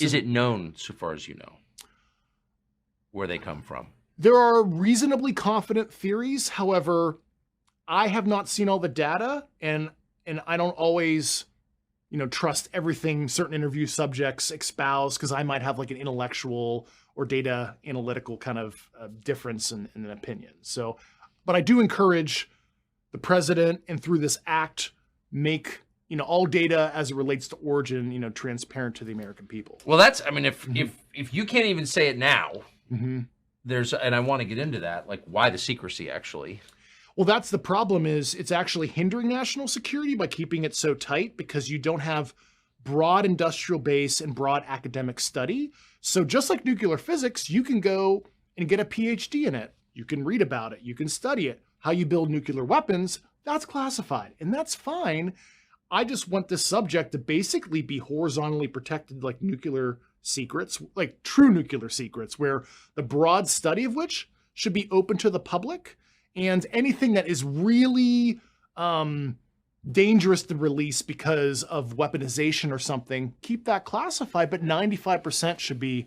Is it known, so far as you know, where they come from? There are reasonably confident theories. However, I have not seen all the data, and I don't always, trust everything certain interview subjects espouse, because I might have like an intellectual or data analytical kind of difference in an opinion. So, but I do encourage the president, and through this act, make all data as it relates to origin, transparent to the American people. Well, that's, I mean, if you can't even say it now, mm-hmm. and I want to get into that, like why the secrecy actually? Well, that's the problem, is it's actually hindering national security by keeping it so tight, because you don't have broad industrial base and broad academic study. So just like nuclear physics, you can go and get a PhD in it. You can read about it. You can study it. How you build nuclear weapons, that's classified, and that's fine. I just want this subject to basically be horizontally protected like nuclear secrets, like true nuclear secrets, where the broad study of which should be open to the public, and anything that is really dangerous to release because of weaponization or something, keep that classified, but 95% should be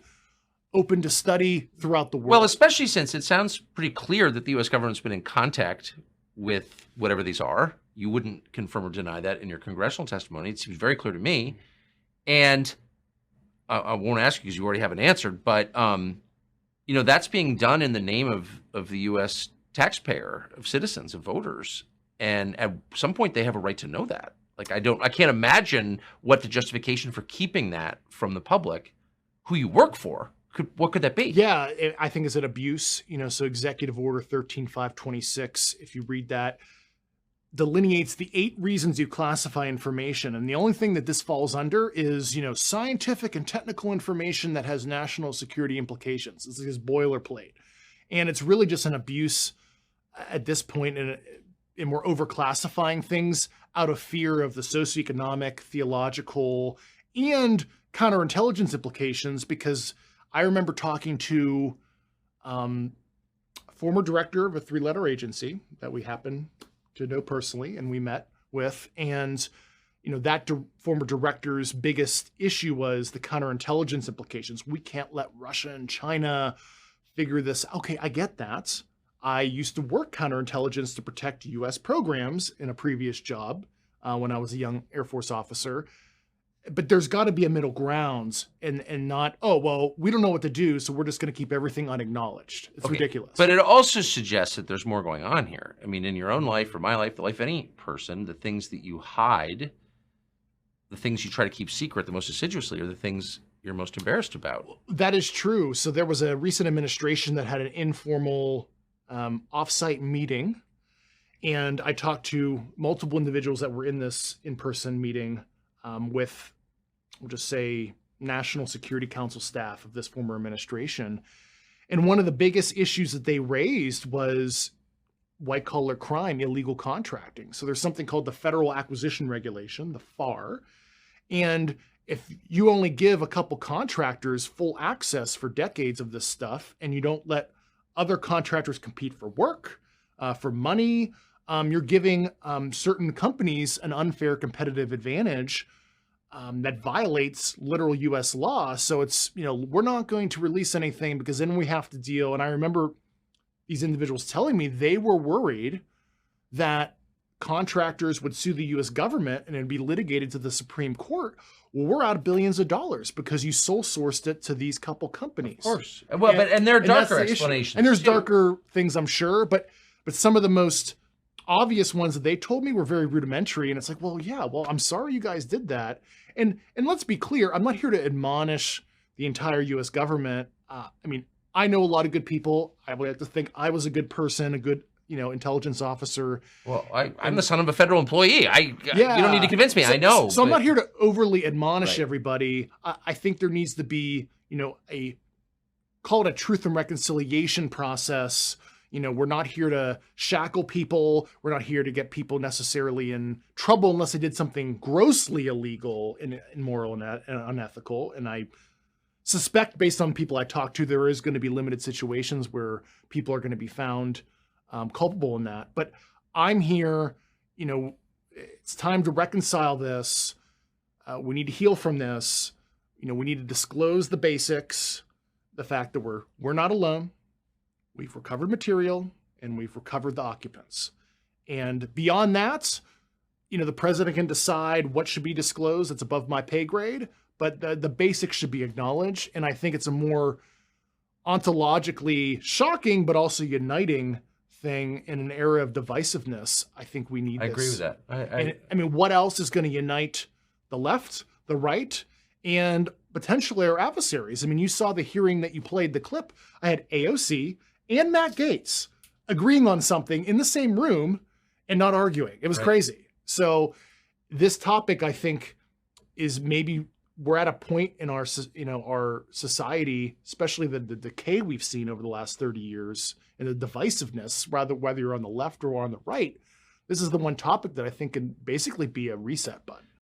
open to study throughout the world. Well, especially since it sounds pretty clear that the U.S. government's been in contact with whatever these are. You wouldn't confirm or deny that in your congressional testimony. It seems very clear to me. And I won't ask you because you already haven't answered, but that's being done in the name of the U.S. taxpayer, of citizens, of voters. And at some point they have a right to know that. Like, I can't imagine what the justification for keeping that from the public, who you work for, what could that be? Yeah, I think it's an abuse. So Executive Order 13526, if you read that, delineates the 8 reasons you classify information. And the only thing that this falls under is, scientific and technical information that has national security implications. This is boilerplate. And it's really just an abuse at this point, and we're overclassifying things out of fear of the socioeconomic, theological, and counterintelligence implications, because I remember talking to a former director of a 3-letter agency that we happen to know personally, and we met with, and that former director's biggest issue was the counterintelligence implications. We can't let Russia and China figure this. Okay, I get that. I used to work counterintelligence to protect U.S. programs in a previous job when I was a young Air Force officer. But there's got to be a middle ground, and not, oh, well, we don't know what to do, so we're just going to keep everything unacknowledged. It's ridiculous. But it also suggests that there's more going on here. I mean, in your own life or my life, the life of any person, the things that you hide, the things you try to keep secret the most assiduously are the things you're most embarrassed about. That is true. So there was a recent administration that had an informal off-site meeting, and I talked to multiple individuals that were in this in-person meeting with, we'll just say, National Security Council staff of this former administration. And one of the biggest issues that they raised was white-collar crime, illegal contracting. So there's something called the Federal Acquisition Regulation, the FAR. And if you only give a couple contractors full access for decades of this stuff, and you don't let other contractors compete for work, for money, you're giving certain companies an unfair competitive advantage that violates literal U.S. law. So it's, we're not going to release anything because then we have to deal. And I remember these individuals telling me they were worried that contractors would sue the U.S. government and it'd be litigated to the Supreme Court. Well, we're out of billions of dollars because you sole sourced it to these couple companies. Of course. Well, and there are darker explanations. And there's darker things, I'm sure, but some of the most obvious ones that they told me were very rudimentary. And it's like, well, yeah, well, I'm sorry you guys did that. And let's be clear, I'm not here to admonish the entire U.S. government. I mean, I know a lot of good people. I would have to think I was a good person, a good, intelligence officer. Well, I'm the son of a federal employee. You don't need to convince me. I know. So I'm not here to overly admonish everybody. I think there needs to be, call it a truth and reconciliation process. We're not here to shackle people. We're not here to get people necessarily in trouble unless they did something grossly illegal and immoral and unethical. And I suspect, based on people I talk to, there is going to be limited situations where people are going to be found culpable in that. But I'm here, it's time to reconcile this. We need to heal from this. We need to disclose the basics, the fact that we're not alone. We've recovered material and we've recovered the occupants. And beyond that, the president can decide what should be disclosed. It's above my pay grade, but the basics should be acknowledged. And I think it's a more ontologically shocking, but also uniting thing in an era of divisiveness. I think we need this. I agree with that. I mean, what else is going to unite the left, the right, and potentially our adversaries? I mean, you saw the hearing that you played the clip. I had AOC and Matt Gaetz agreeing on something in the same room and not arguing. It was crazy. So this topic, I think, is maybe we're at a point in our society, especially the decay we've seen over the last 30 years and the divisiveness, whether you're on the left or on the right. This is the one topic that I think can basically be a reset button.